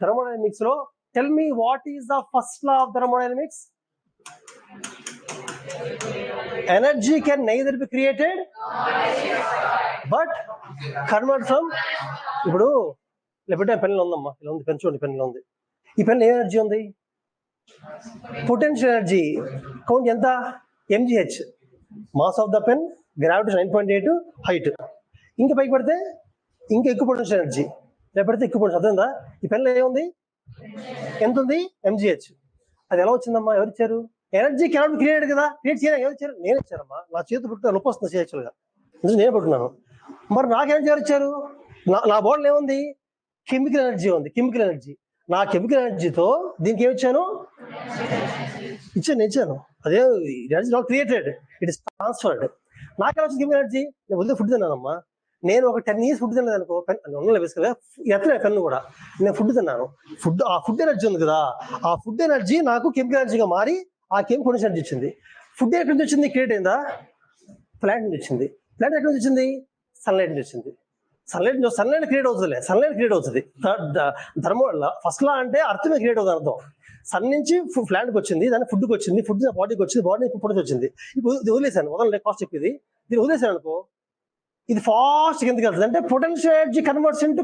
thermodynamics lo, tell me what is the first law of thermodynamics? Energy can neither be created but convert from. ఇప్పుడు లేకపోతే పెన్లో ఉందమ్మా, ఇలా ఉంది pen, చూడండి పెన్లో ఉంది. ఈ పెన్ ఏ ఎనర్జీ ఉంది? Potential energy. కౌంట్ ఎంత? mgh. Mass of the pen, gravity 9.8, height. ఇంకా పైకి పడితే ఇంకా ఎక్కువ పొటెన్షియల్ ఎనర్జీ, లేకపోతే ఎక్కువ పొటెన్షియల్. అర్థమైందా? ఈ పెన్లో ఏముంది? ఎంత ఉంది? mgh. అది ఎలా వచ్చిందమ్మా? ఎవరు ఇచ్చారు? ఎనర్జీ కెనాట్ క్రియేట్ కదా, క్రియేట్ చేయాలి. ఎవరు ఇచ్చారు? నేను ఇచ్చానమ్మా. నా చేతి పుట్టిన నొప్పి వస్తుంది యాక్చువల్గా, నేను పట్టుకున్నాను. మరి నాకు ఎనర్జీ ఎవరు ఇచ్చారు? నా బాడీలో ఏముంది? కెమికల్ ఎనర్జీ ఉంది, కెమికల్ ఎనర్జీ. నా కెమికల్ ఎనర్జీతో దీనికి ఏమి ఇచ్చాను? ఇచ్చాను. అదే energy not created, it is transferred. నాకు ఎలా వచ్చింది కెమికల్ ఎనర్జీ? నేను ఉదయం ఫుడ్ తిన్నానమ్మా. నేను ఒక 10 years ఫుడ్ తినలేదు అనుకో, బేసికల్గా ఎట్లా పెన్ను కూడా నేను ఫుడ్ తిన్నాను. ఆ ఫుడ్ ఎనర్జీ ఉంది కదా, ఆ ఫుడ్ ఎనర్జీ నాకు కెమికల్ ఎనర్జీగా మారి ఆ కెమికల్ పొటెన్షియల్ ఎనర్జీ వచ్చింది. ఫుడ్ ఎక్కడి నుంచి వచ్చింది? క్రియేట్ అయిందా? ప్లాంట్ నుంచి వచ్చింది. ప్లాంట్ ఎక్కడి నుంచి వచ్చింది? సన్లైట్ నుంచి వచ్చింది. సన్లైట్ క్రియేట్ అవుతుందిలే, సన్లైట్ క్రియేట్ అవుతుంది. ఫస్ట్ లా అంటే అర్థమే క్రియేట్ అవుతుంది అర్థం. సన్ నుంచి ప్లాంట్కి వచ్చింది, దాని ఫుడ్కి వచ్చింది, ఫుడ్ బాడీకి వచ్చింది, బాడీ ఫుడ్ వచ్చింది. ఇప్పుడు ఇది వదిలేసాను, వదలలే కాస్ట్ చెప్పేది. దీన్ని వదిలేసాను అనుకో, ఇది ఫాస్ట్ కిందకి వెళ్తుంది. అంటే potential energy converts into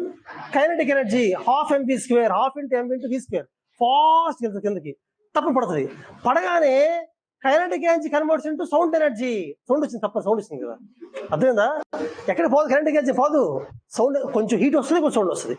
kinetic energy, half mv², half into m into v². Fast వెళ్తుంది కిందకి, తప్ప పడుతుంది. పడగానే kinetic energy converts into sound energy. Sound వచ్చింది, తప్ప సౌండ్ వచ్చింది కదా. అర్థమైందా? ఎక్కడ పోదు కైనెటిక్ ఎనర్జీ పోదు, సౌండ్ కొంచెం హీట్ వస్తుంది, కొంచెం సౌండ్ వస్తుంది.